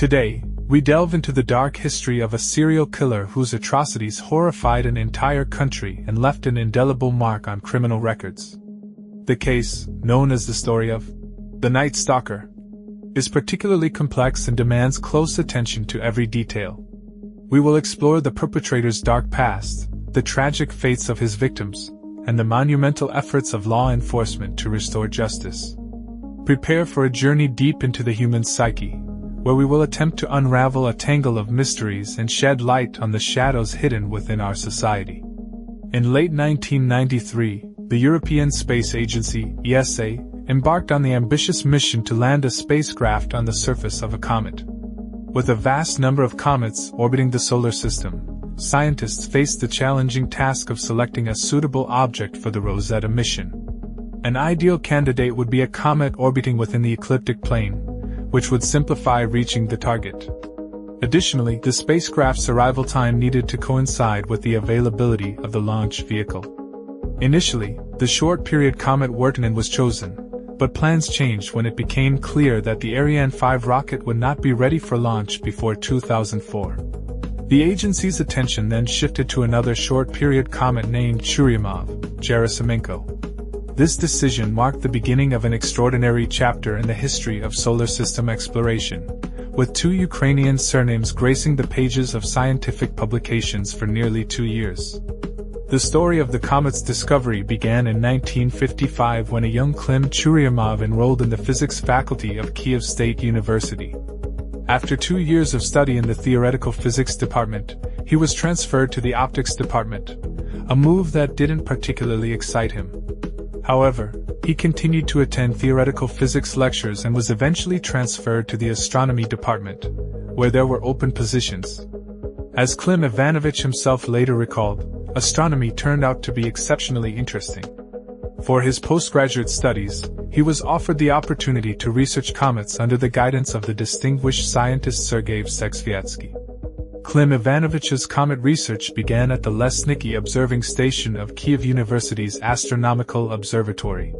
Today, we delve into the dark history of a serial killer whose atrocities horrified an entire country and left an indelible mark on criminal records. The case, known as the story of the Night Stalker, is particularly complex and demands close attention to every detail. We will explore the perpetrator's dark past, the tragic fates of his victims, and the monumental efforts of law enforcement to restore justice. Prepare for a journey deep into the human psyche, where we will attempt to unravel a tangle of mysteries and shed light on the shadows hidden within our society. In late 1993, the European Space Agency, ESA, embarked on the ambitious mission to land a spacecraft on the surface of a comet. With a vast number of comets orbiting the solar system, scientists faced the challenging task of selecting a suitable object for the Rosetta mission. An ideal candidate would be a comet orbiting within the ecliptic plane, which would simplify reaching the target. Additionally, the spacecraft's arrival time needed to coincide with the availability of the launch vehicle. Initially, the short-period comet Wirtanen was chosen, but plans changed when it became clear that the Ariane 5 rocket would not be ready for launch before 2004. The agency's attention then shifted to another short-period comet named Churyumov-Gerasimenko. This decision marked the beginning of an extraordinary chapter in the history of solar system exploration, with 2 Ukrainian surnames gracing the pages of scientific publications for nearly 2 years. The story of the comet's discovery began in 1955 when a young Klim Churyumov enrolled in the physics faculty of Kyiv State University. After 2 years of study in the theoretical physics department, he was transferred to the optics department, a move that didn't particularly excite him. However, he continued to attend theoretical physics lectures and was eventually transferred to the astronomy department, where there were open positions. As Klim Ivanovich himself later recalled, astronomy turned out to be exceptionally interesting. For his postgraduate studies, he was offered the opportunity to research comets under the guidance of the distinguished scientist Sergei Sekspiatsky. Klim Ivanovich's comet research began at the Lesniki observing station of Kyiv University's Astronomical Observatory.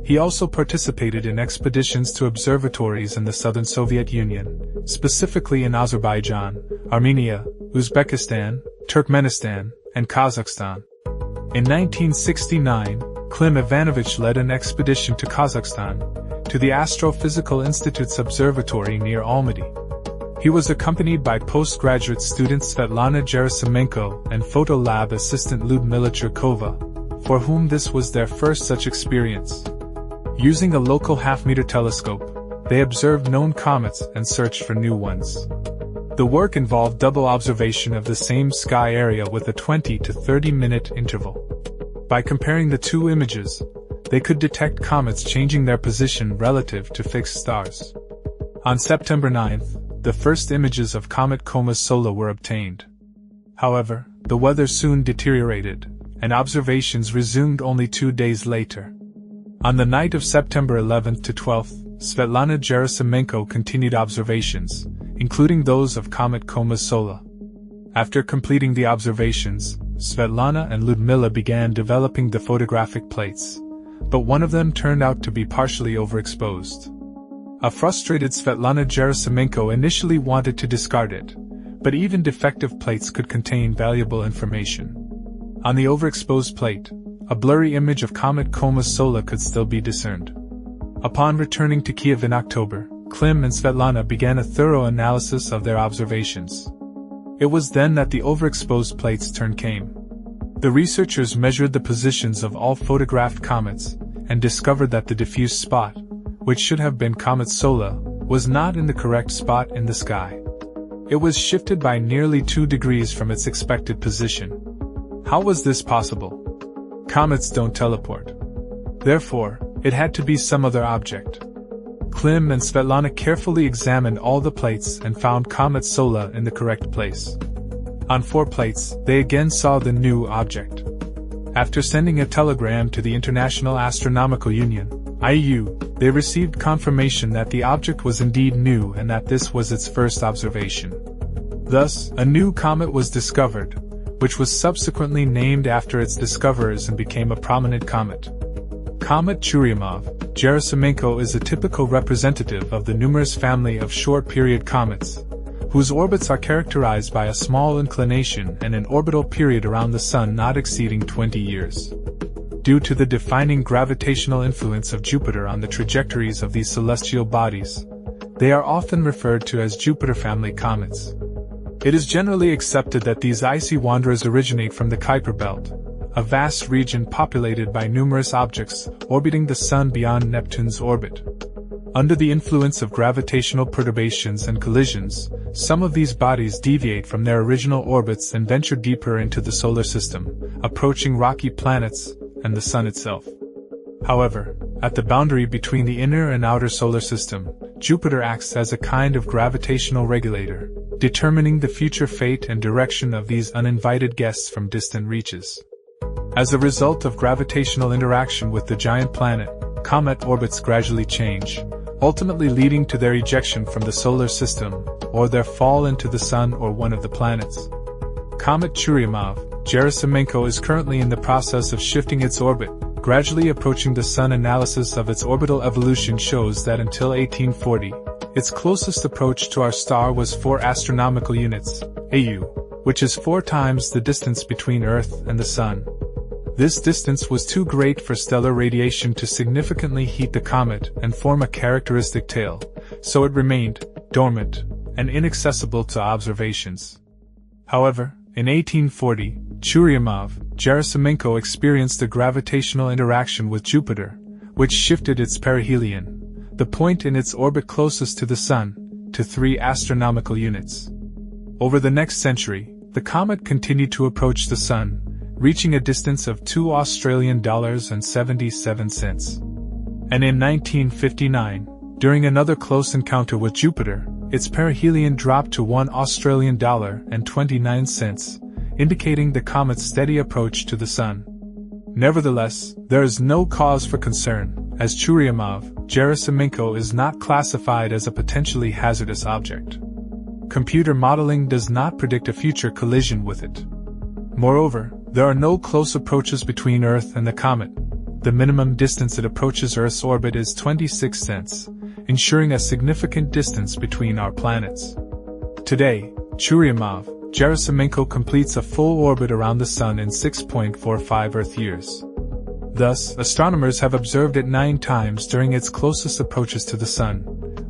He also participated in expeditions to observatories in the southern Soviet Union, specifically in Azerbaijan, Armenia, Uzbekistan, Turkmenistan, and Kazakhstan. In 1969, Klim Ivanovich led an expedition to Kazakhstan, to the Astrophysical Institute's observatory near Almaty. He was accompanied by postgraduate student Svetlana Gerasimenko and photo lab assistant Lyudmila Churkova, for whom this was their first such experience. Using a local half-meter telescope, they observed known comets and searched for new ones. The work involved double observation of the same sky area with a 20 to 30-minute interval. By comparing the 2 images, they could detect comets changing their position relative to fixed stars. On September 9th, the first images of Comet Comet Sola were obtained. However, the weather soon deteriorated, and observations resumed only 2 days later. On the night of September 11th to 12th, Svetlana Gerasimenko continued observations, including those of Comet Comet Sola. After completing the observations, Svetlana and Lyudmila began developing the photographic plates, but one of them turned out to be partially overexposed. A frustrated Svetlana Gerasimenko initially wanted to discard it, but even defective plates could contain valuable information. On the overexposed plate, a blurry image of Comet Comet Sola could still be discerned. Upon returning to Kyiv in October, Klim and Svetlana began a thorough analysis of their observations. It was then that the overexposed plates turn came. The researchers measured the positions of all photographed comets, and discovered that the diffuse spot, which should have been Comet Sola, was not in the correct spot in the sky. It was shifted by nearly 2 degrees from its expected position. How was this possible? Comets don't teleport. Therefore, it had to be some other object. Klim and Svetlana carefully examined all the plates and found Comet Sola in the correct place. On 4 plates, they again saw the new object. After sending a telegram to the International Astronomical Union, IU, they received confirmation that the object was indeed new and that this was its first observation. Thus, a new comet was discovered, which was subsequently named after its discoverers and became a prominent comet. Comet Churyumov, Gerasimenko is a typical representative of the numerous family of short-period comets, whose orbits are characterized by a small inclination and an orbital period around the Sun not exceeding 20 years. Due to the defining gravitational influence of Jupiter on the trajectories of these celestial bodies, they are often referred to as Jupiter family comets. It is generally accepted that these icy wanderers originate from the Kuiper Belt, a vast region populated by numerous objects orbiting the Sun beyond Neptune's orbit. Under the influence of gravitational perturbations and collisions, some of these bodies deviate from their original orbits and venture deeper into the solar system, approaching rocky planets and the Sun itself. However, at the boundary between the inner and outer solar system, Jupiter acts as a kind of gravitational regulator, determining the future fate and direction of these uninvited guests from distant reaches. As a result of gravitational interaction with the giant planet, comet orbits gradually change, ultimately leading to their ejection from the solar system, or their fall into the Sun or one of the planets. Comet Churyumov-Gerasimenko is currently in the process of shifting its orbit, gradually approaching the Sun. Analysis of its orbital evolution shows that until 1840, its closest approach to our star was 4 astronomical units, AU, which is 4 times the distance between Earth and the Sun. This distance was too great for stellar radiation to significantly heat the comet and form a characteristic tail, so it remained dormant and inaccessible to observations. However, in 1840, Churyumov-Gerasimenko experienced a gravitational interaction with Jupiter, which shifted its perihelion, the point in its orbit closest to the Sun, to 3 astronomical units. Over the next century, the comet continued to approach the Sun, reaching a distance of $2.77. And in 1959, during another close encounter with Jupiter, its perihelion dropped to $1.29, indicating the comet's steady approach to the Sun. Nevertheless, there is no cause for concern, as Churyumov-Gerasimenko is not classified as a potentially hazardous object. Computer modeling does not predict a future collision with it. Moreover, there are no close approaches between Earth and the comet. The minimum distance it approaches Earth's orbit is 26 cents, ensuring a significant distance between our planets. Today, Churyumov-Gerasimenko completes a full orbit around the Sun in 6.45 Earth years. Thus, astronomers have observed it 9 times during its closest approaches to the Sun,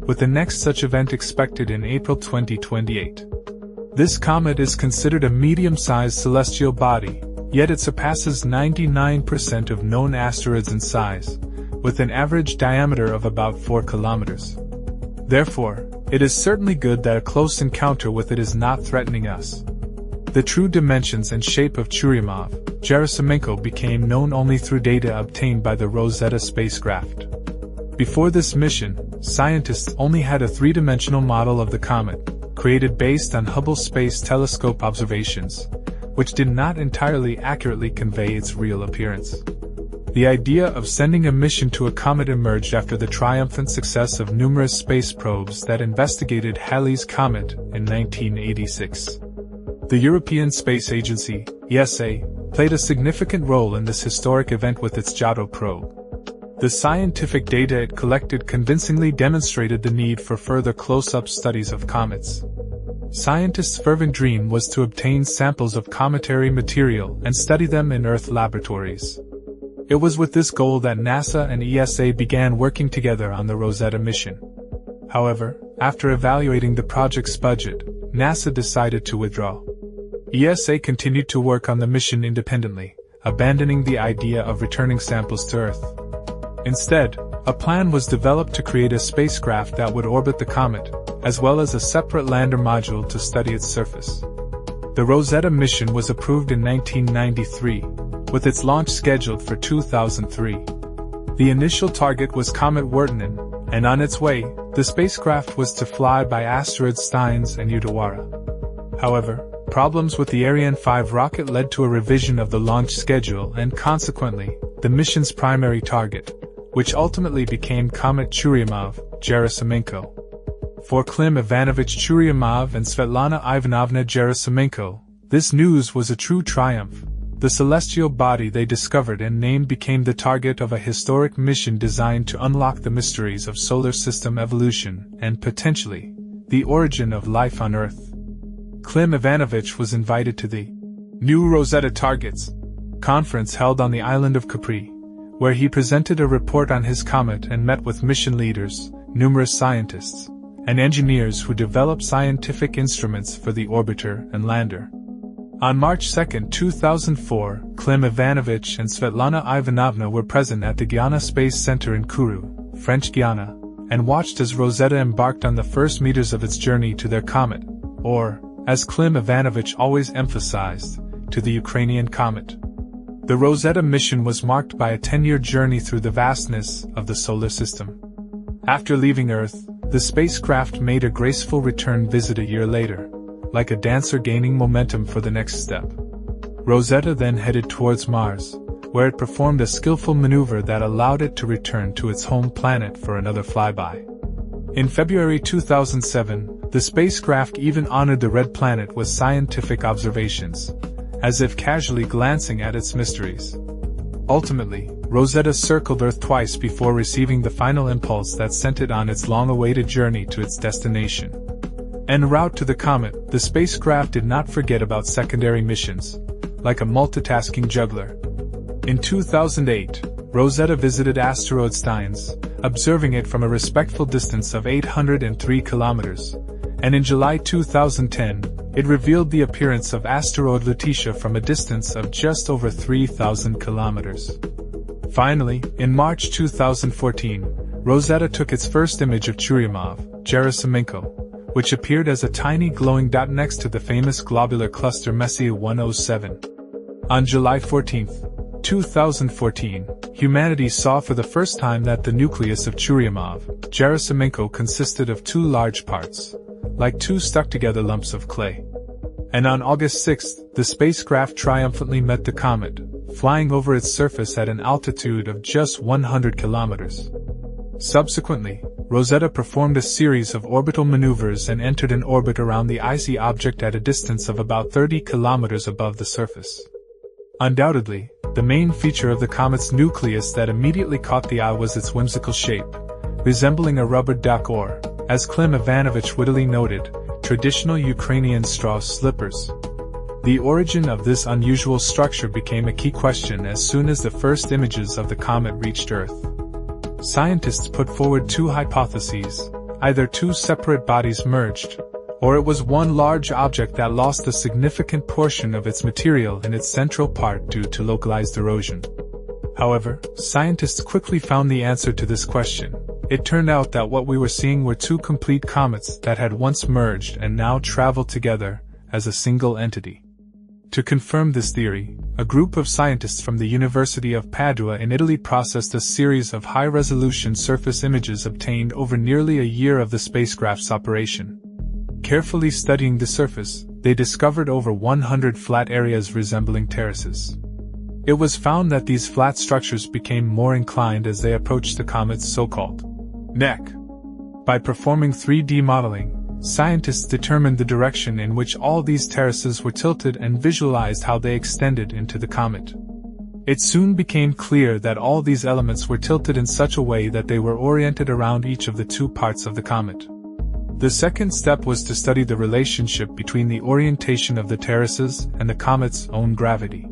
with the next such event expected in April 2028. This comet is considered a medium-sized celestial body, yet it surpasses 99% of known asteroids in size, with an average diameter of about 4 kilometers. Therefore, it is certainly good that a close encounter with it is not threatening us. The true dimensions and shape of Churyumov-Gerasimenko became known only through data obtained by the Rosetta spacecraft. Before this mission, scientists only had a 3-dimensional model of the comet, created based on Hubble Space Telescope observations, which did not entirely accurately convey its real appearance. The idea of sending a mission to a comet emerged after the triumphant success of numerous space probes that investigated Halley's Comet in 1986. The European Space Agency, ESA, played a significant role in this historic event with its Giotto probe. The scientific data it collected convincingly demonstrated the need for further close-up studies of comets. Scientists' fervent dream was to obtain samples of cometary material and study them in Earth laboratories. It was with this goal that NASA and ESA began working together on the Rosetta mission. However, after evaluating the project's budget, NASA decided to withdraw. ESA continued to work on the mission independently, abandoning the idea of returning samples to Earth. Instead, a plan was developed to create a spacecraft that would orbit the comet, as well as a separate lander module to study its surface. The Rosetta mission was approved in 1993, with its launch scheduled for 2003. The initial target was Comet Wirtanen, and on its way, the spacecraft was to fly by asteroids Steins and Utawara. However, problems with the Ariane 5 rocket led to a revision of the launch schedule and consequently, the mission's primary target, which ultimately became Comet Churyumov-Gerasimenko. For Klim Ivanovich Churyumov and Svetlana Ivanovna Gerasimenko, this news was a true triumph, The celestial body they discovered and named became the target of a historic mission designed to unlock the mysteries of solar system evolution and, potentially, the origin of life on Earth. Klim Ivanovich was invited to the New Rosetta Targets conference held on the island of Capri, where he presented a report on his comet and met with mission leaders, numerous scientists, and engineers who developed scientific instruments for the orbiter and lander. On March 2, 2004, Klim Ivanovich and Svetlana Ivanovna were present at the Guiana Space Center in Kourou, French Guiana, and watched as Rosetta embarked on the first meters of its journey to their comet, or, as Klim Ivanovich always emphasized, to the Ukrainian comet. The Rosetta mission was marked by a 10-year journey through the vastness of the solar system. After leaving Earth, the spacecraft made a graceful return visit a year later, like a dancer gaining momentum for the next step. Rosetta then headed towards Mars, where it performed a skillful maneuver that allowed it to return to its home planet for another flyby. In February 2007, the spacecraft even honored the red planet with scientific observations, as if casually glancing at its mysteries. Ultimately, Rosetta circled Earth twice before receiving the final impulse that sent it on its long-awaited journey to its destination. En route to the comet, the spacecraft did not forget about secondary missions, like a multitasking juggler. In 2008, Rosetta visited asteroid Steins, observing it from a respectful distance of 803 kilometers, and in July 2010, it revealed the appearance of asteroid Letitia from a distance of just over 3,000 kilometers. Finally, in March 2014, Rosetta took its first image of Churyumov-Gerasimenko, which appeared as a tiny glowing dot next to the famous globular cluster Messier 107. On July 14, 2014, humanity saw for the first time that the nucleus of Churyumov-Gerasimenko consisted of two large parts, like two stuck-together lumps of clay. And on August 6, the spacecraft triumphantly met the comet, flying over its surface at an altitude of just 100 kilometers. Subsequently, Rosetta performed a series of orbital maneuvers and entered an orbit around the icy object at a distance of about 30 kilometers above the surface. Undoubtedly, the main feature of the comet's nucleus that immediately caught the eye was its whimsical shape, resembling a rubber duck or, as Klim Ivanovich wittily noted, traditional Ukrainian straw slippers. The origin of this unusual structure became a key question as soon as the first images of the comet reached Earth. Scientists put forward two hypotheses: either two separate bodies merged, or it was one large object that lost a significant portion of its material in its central part due to localized erosion. However, scientists quickly found the answer to this question. It turned out that what we were seeing were two complete comets that had once merged and now traveled together as a single entity. To confirm this theory, a group of scientists from the University of Padua in Italy processed a series of high-resolution surface images obtained over nearly a year of the spacecraft's operation. Carefully studying the surface, they discovered over 100 flat areas resembling terraces. It was found that these flat structures became more inclined as they approached the comet's so-called neck. By performing 3D modeling, scientists determined the direction in which all these terraces were tilted and visualized how they extended into the comet. It soon became clear that all these elements were tilted in such a way that they were oriented around each of the two parts of the comet. The second step was to study the relationship between the orientation of the terraces and the comet's own gravity.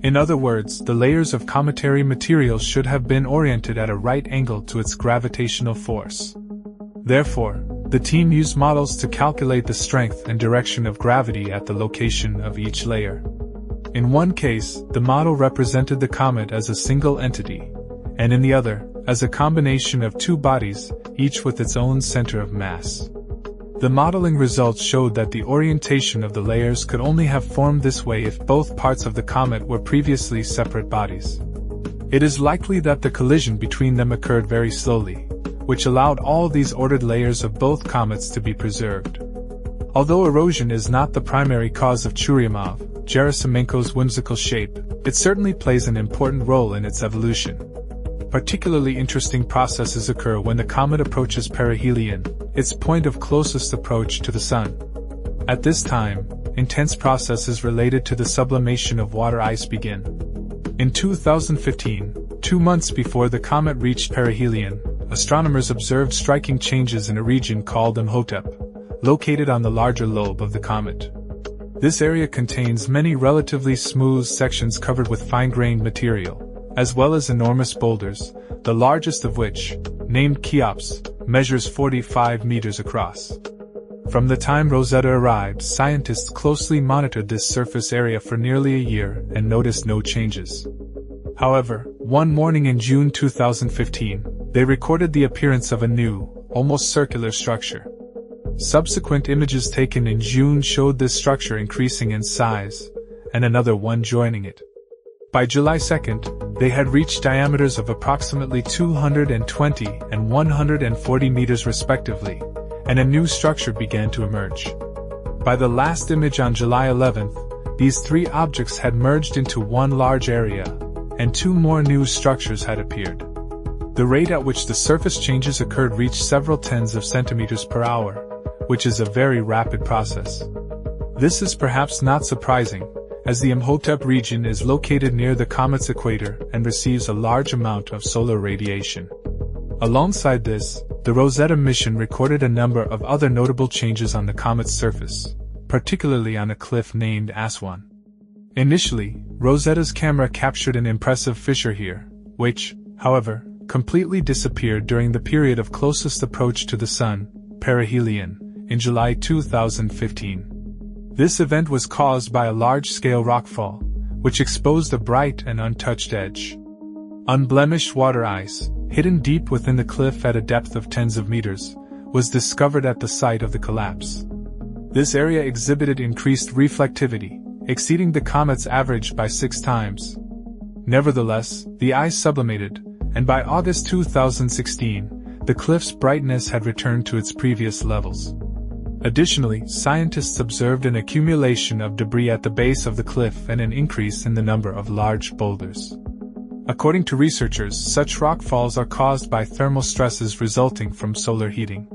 In other words, the layers of cometary material should have been oriented at a right angle to its gravitational force. Therefore, the team used models to calculate the strength and direction of gravity at the location of each layer. In one case, the model represented the comet as a single entity, and in the other, as a combination of two bodies, each with its own center of mass. The modeling results showed that the orientation of the layers could only have formed this way if both parts of the comet were previously separate bodies. It is likely that the collision between them occurred very slowly, which allowed all these ordered layers of both comets to be preserved. Although erosion is not the primary cause of Churyumov-Gerasimenko's whimsical shape, it certainly plays an important role in its evolution. Particularly interesting processes occur when the comet approaches perihelion, its point of closest approach to the Sun. At this time, intense processes related to the sublimation of water ice begin. In 2015, 2 months before the comet reached perihelion, astronomers observed striking changes in a region called Imhotep, located on the larger lobe of the comet. This area contains many relatively smooth sections covered with fine-grained material, as well as enormous boulders, the largest of which, named Cheops, measures 45 meters across. From the time Rosetta arrived, scientists closely monitored this surface area for nearly a year and noticed no changes. However, one morning in June 2015, they recorded the appearance of a new, almost circular structure. Subsequent images taken in June showed this structure increasing in size, and another one joining it. By July 2nd, they had reached diameters of approximately 220 and 140 meters respectively, and a new structure began to emerge. By the last image on July 11th, these three objects had merged into one large area, and two more new structures had appeared. The rate at which the surface changes occurred reached several tens of centimeters per hour, which is a very rapid process. This is perhaps not surprising, as the Imhotep region is located near the comet's equator and receives a large amount of solar radiation. Alongside this, the Rosetta mission recorded a number of other notable changes on the comet's surface, particularly on a cliff named Aswan. Initially, Rosetta's camera captured an impressive fissure here, which, however, completely disappeared during the period of closest approach to the Sun, perihelion, in July 2015. This event was caused by a large-scale rockfall, which exposed a bright and untouched edge. Unblemished water ice, hidden deep within the cliff at a depth of tens of meters, was discovered at the site of the collapse. This area exhibited increased reflectivity, exceeding the comet's average by 6 times. Nevertheless, the ice sublimated, and by August 2016, the cliff's brightness had returned to its previous levels. Additionally, scientists observed an accumulation of debris at the base of the cliff and an increase in the number of large boulders. According to researchers, such rockfalls are caused by thermal stresses resulting from solar heating.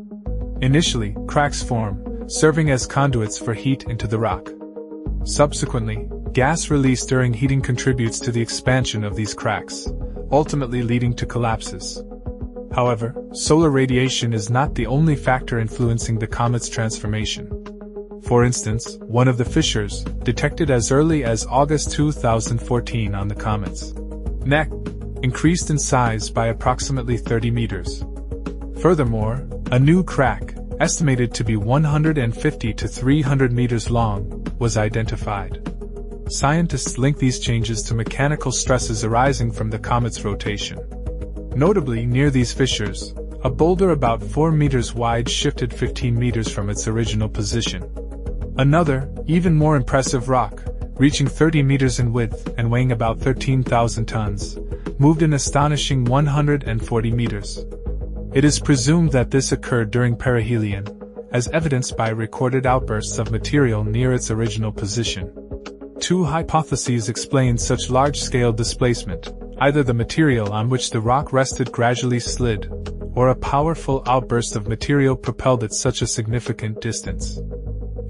Initially, cracks form, serving as conduits for heat into the rock. Subsequently, gas released during heating contributes to the expansion of these cracks, ultimately leading to collapses. However, solar radiation is not the only factor influencing the comet's transformation. For instance, one of the fissures, detected as early as August 2014 on the comet's neck, increased in size by approximately 30 meters. Furthermore, a new crack, estimated to be 150 to 300 meters long, was identified. Scientists link these changes to mechanical stresses arising from the comet's rotation. Notably, near these fissures, a boulder about 4 meters wide shifted 15 meters from its original position. Another, even more impressive rock, reaching 30 meters in width and weighing about 13,000 tons, moved an astonishing 140 meters. It is presumed that this occurred during perihelion, as evidenced by recorded outbursts of material near its original position. Two hypotheses explain such large-scale displacement: either the material on which the rock rested gradually slid, or a powerful outburst of material propelled it such a significant distance.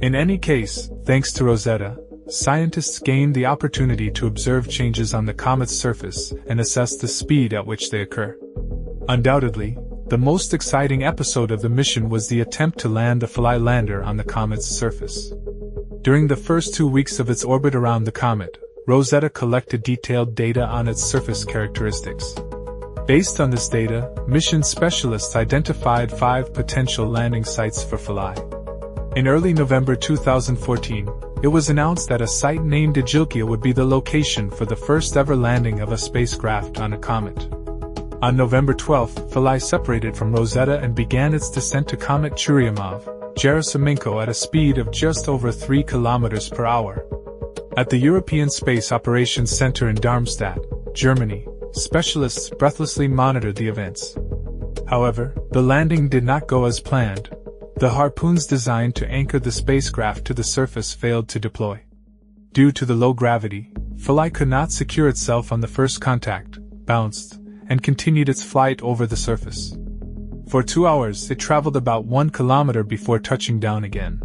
In any case, thanks to Rosetta, scientists gained the opportunity to observe changes on the comet's surface and assess the speed at which they occur. Undoubtedly, the most exciting episode of the mission was the attempt to land the Philae lander on the comet's surface. During the first 2 weeks of its orbit around the comet, Rosetta collected detailed data on its surface characteristics. Based on this data, mission specialists identified 5 potential landing sites for Philae. In early November 2014, it was announced that a site named Agilkia would be the location for the first ever landing of a spacecraft on a comet. On November 12, Philae separated from Rosetta and began its descent to Comet Churyumov-Gerasimenko at a speed of just over 3 kilometers per hour. At the European Space Operations Center in Darmstadt, Germany, specialists breathlessly monitored the events. However, the landing did not go as planned. The harpoons designed to anchor the spacecraft to the surface failed to deploy. Due to the low gravity, Philae could not secure itself on the first contact, bounced, and continued its flight over the surface. For 2 hours, it traveled about 1 kilometer before touching down again.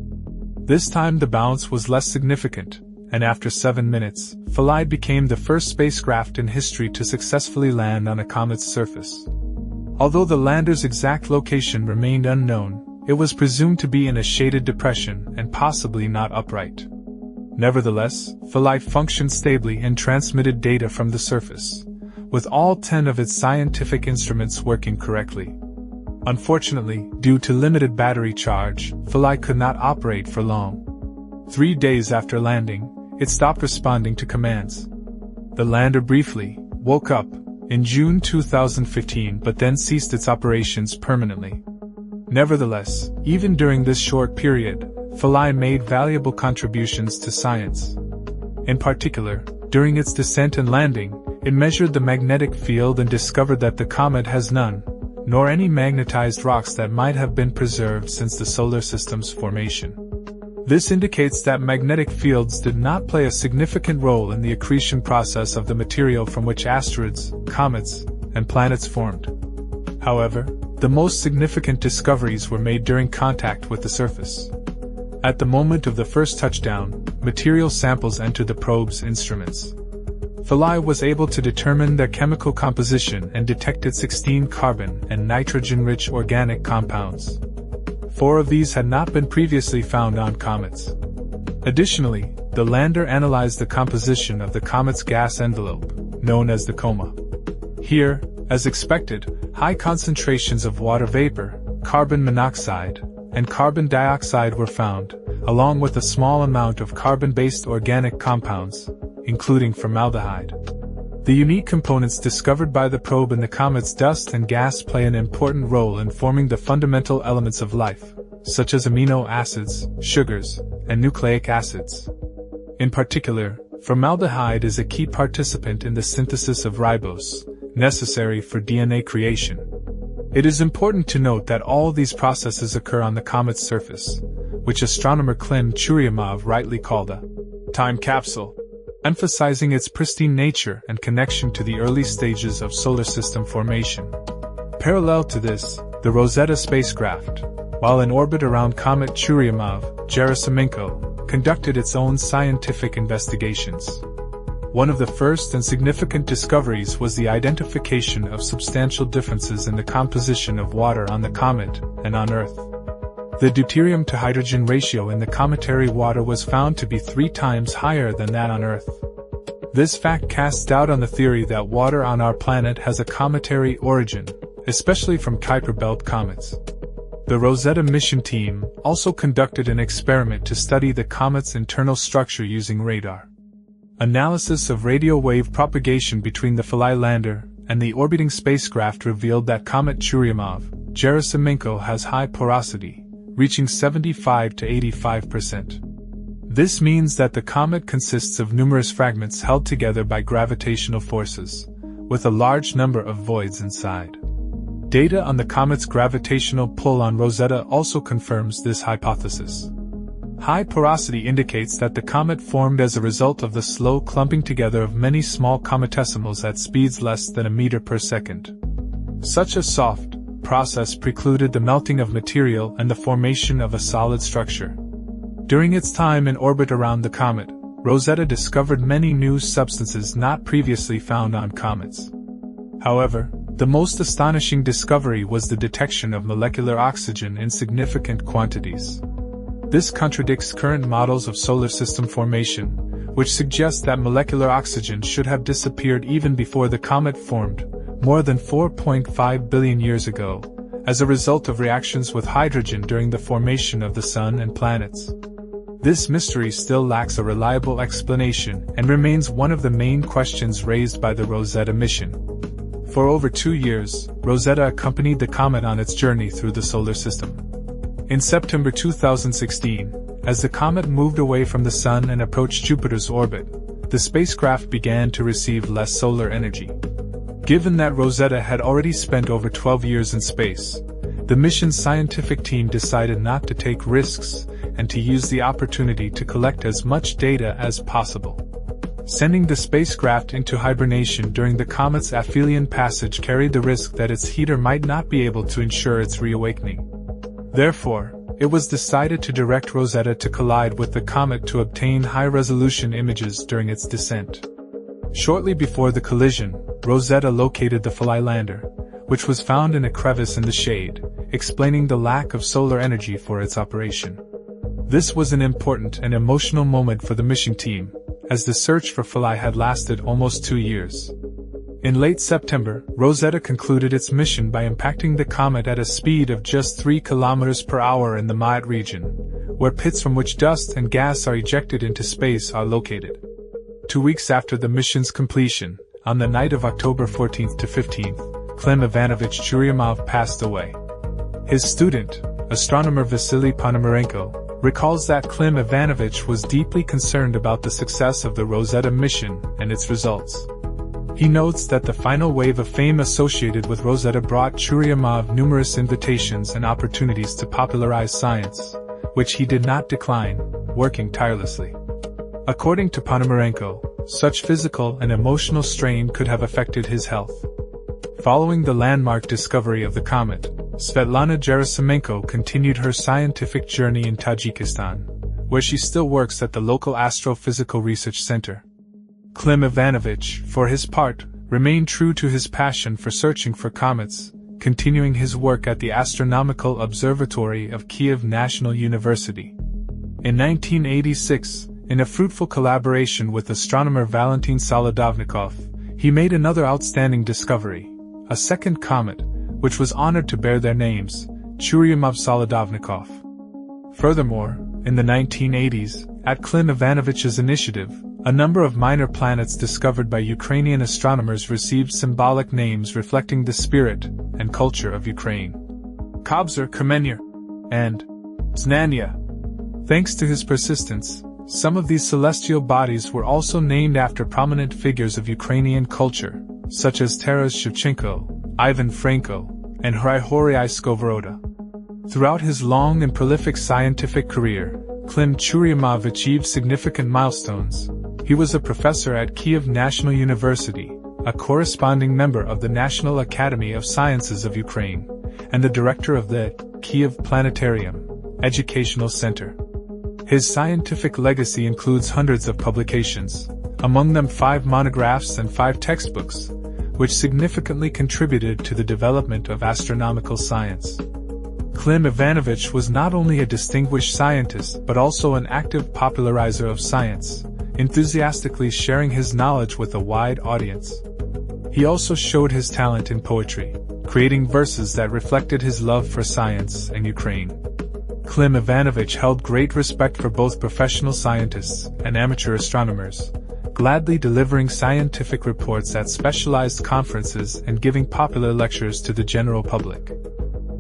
This time the bounce was less significant, and after 7 minutes, Philae became the first spacecraft in history to successfully land on a comet's surface. Although the lander's exact location remained unknown, it was presumed to be in a shaded depression and possibly not upright. Nevertheless, Philae functioned stably and transmitted data from the surface, with all 10 of its scientific instruments working correctly. Unfortunately, due to limited battery charge, Philae could not operate for long. 3 days after landing, it stopped responding to commands. The lander briefly woke up in June 2015 but then ceased its operations permanently. Nevertheless, even during this short period, Philae made valuable contributions to science. In particular, during its descent and landing, it measured the magnetic field and discovered that the comet has none, nor any magnetized rocks that might have been preserved since the solar system's formation. This indicates that magnetic fields did not play a significant role in the accretion process of the material from which asteroids, comets, and planets formed. However, the most significant discoveries were made during contact with the surface. At the moment of the first touchdown, material samples entered the probe's instruments. Philae was able to determine their chemical composition and detected 16 carbon and nitrogen-rich organic compounds. 4 of these had not been previously found on comets. Additionally, the lander analyzed the composition of the comet's gas envelope, known as the coma. Here, as expected, high concentrations of water vapor, carbon monoxide, and carbon dioxide were found, along with a small amount of carbon-based organic compounds, including formaldehyde. The unique components discovered by the probe in the comet's dust and gas play an important role in forming the fundamental elements of life, such as amino acids, sugars, and nucleic acids. In particular, formaldehyde is a key participant in the synthesis of ribose, necessary for DNA creation. It is important to note that all these processes occur on the comet's surface, which astronomer Klim Churyumov rightly called a time capsule, emphasizing its pristine nature and connection to the early stages of solar system formation. Parallel to this, the Rosetta spacecraft, while in orbit around Comet Churyumov-Gerasimenko, conducted its own scientific investigations. One of the first and significant discoveries was the identification of substantial differences in the composition of water on the comet and on Earth. The deuterium-to-hydrogen ratio in the cometary water was found to be 3 times higher than that on Earth. This fact casts doubt on the theory that water on our planet has a cometary origin, especially from Kuiper belt comets. The Rosetta mission team also conducted an experiment to study the comet's internal structure using radar. Analysis of radio wave propagation between the Philae lander and the orbiting spacecraft revealed that Comet Churyumov-Gerasimenko has high porosity, reaching 75 to 85%. This means that the comet consists of numerous fragments held together by gravitational forces, with a large number of voids inside. Data on the comet's gravitational pull on Rosetta also confirms this hypothesis. High porosity indicates that the comet formed as a result of the slow clumping together of many small cometesimals at speeds less than a meter per second. Such a soft process precluded the melting of material and the formation of a solid structure. During its time in orbit around the comet, Rosetta discovered many new substances not previously found on comets. However, the most astonishing discovery was the detection of molecular oxygen in significant quantities. This contradicts current models of solar system formation, which suggest that molecular oxygen should have disappeared even before the comet formed, more than 4.5 billion years ago, as a result of reactions with hydrogen during the formation of the Sun and planets. This mystery still lacks a reliable explanation and remains one of the main questions raised by the Rosetta mission. For over 2 years, Rosetta accompanied the comet on its journey through the solar system. In September 2016, as the comet moved away from the Sun and approached Jupiter's orbit, the spacecraft began to receive less solar energy. Given that Rosetta had already spent over 12 years in space, the mission's scientific team decided not to take risks and to use the opportunity to collect as much data as possible. Sending the spacecraft into hibernation during the comet's aphelion passage carried the risk that its heater might not be able to ensure its reawakening. Therefore, it was decided to direct Rosetta to collide with the comet to obtain high-resolution images during its descent. Shortly before the collision, Rosetta located the Philae lander, which was found in a crevice in the shade, explaining the lack of solar energy for its operation. This was an important and emotional moment for the mission team, as the search for Philae had lasted almost 2 years. In late September, Rosetta concluded its mission by impacting the comet at a speed of just 3 km per hour in the Maat region, where pits from which dust and gas are ejected into space are located. 2 weeks after the mission's completion, on the night of October 14th to 15th, Klim Ivanovich Churyumov passed away. His student, astronomer Vasily Ponomarenko, recalls that Klim Ivanovich was deeply concerned about the success of the Rosetta mission and its results. He notes that the final wave of fame associated with Rosetta brought Churyumov numerous invitations and opportunities to popularize science, which he did not decline, working tirelessly. According to Ponomarenko, such physical and emotional strain could have affected his health. Following the landmark discovery of the comet, Svetlana Gerasimenko continued her scientific journey in Tajikistan, where she still works at the local Astrophysical Research Center. Klim Ivanovich, for his part, remained true to his passion for searching for comets, continuing his work at the Astronomical Observatory of Kiev National University. In 1986, in a fruitful collaboration with astronomer Valentin Solodovnikov, he made another outstanding discovery, a second comet, which was honored to bear their names, Churyumov-Solodovnikov. Furthermore, in the 1980s, at Klim Ivanovich's initiative, a number of minor planets discovered by Ukrainian astronomers received symbolic names reflecting the spirit and culture of Ukraine. Kobzar, Kamenyr, and Znanya. Thanks to his persistence, some of these celestial bodies were also named after prominent figures of Ukrainian culture, such as Taras Shevchenko, Ivan Franko, and Hryhorij Skovoroda. Throughout his long and prolific scientific career, Klim Churyumov achieved significant milestones. He was a professor at Kiev National University, a corresponding member of the National Academy of Sciences of Ukraine, and the director of the Kiev Planetarium Educational Center. His scientific legacy includes hundreds of publications, among them 5 monographs and 5 textbooks, which significantly contributed to the development of astronomical science. Klim Ivanovich was not only a distinguished scientist but also an active popularizer of science, enthusiastically sharing his knowledge with a wide audience. He also showed his talent in poetry, creating verses that reflected his love for science and Ukraine. Klim Ivanovich held great respect for both professional scientists and amateur astronomers, gladly delivering scientific reports at specialized conferences and giving popular lectures to the general public.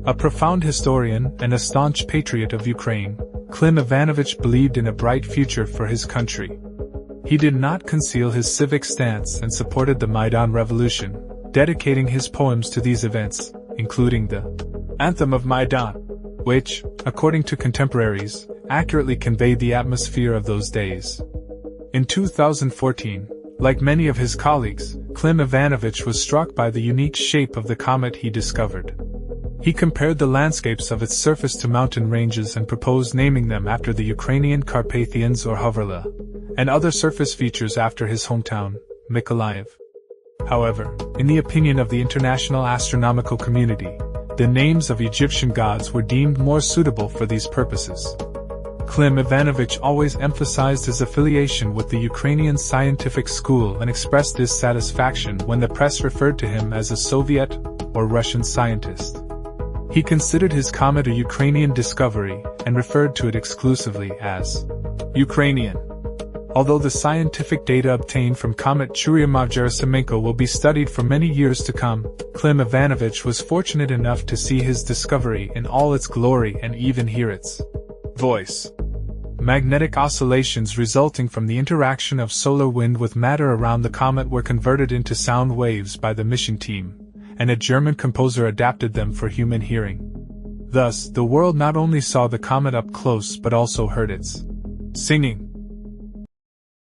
A profound historian and a staunch patriot of Ukraine, Klim Ivanovich believed in a bright future for his country. He did not conceal his civic stance and supported the Maidan Revolution, dedicating his poems to these events, including the Anthem of Maidan, which, according to contemporaries, accurately conveyed the atmosphere of those days. In 2014, like many of his colleagues, Klim Ivanovich was struck by the unique shape of the comet he discovered. He compared the landscapes of its surface to mountain ranges and proposed naming them after the Ukrainian Carpathians or Hoverla, and other surface features after his hometown, Mykolaiv. However, in the opinion of the international astronomical community, the names of Egyptian gods were deemed more suitable for these purposes. Klim Ivanovich always emphasized his affiliation with the Ukrainian scientific school and expressed dissatisfaction when the press referred to him as a Soviet or Russian scientist. He considered his comet a Ukrainian discovery and referred to it exclusively as Ukrainian. Although the scientific data obtained from Comet Churyumov-Gerasimenko will be studied for many years to come, Klim Ivanovich was fortunate enough to see his discovery in all its glory and even hear its voice. Magnetic oscillations resulting from the interaction of solar wind with matter around the comet were converted into sound waves by the mission team, and a German composer adapted them for human hearing. Thus, the world not only saw the comet up close but also heard its singing.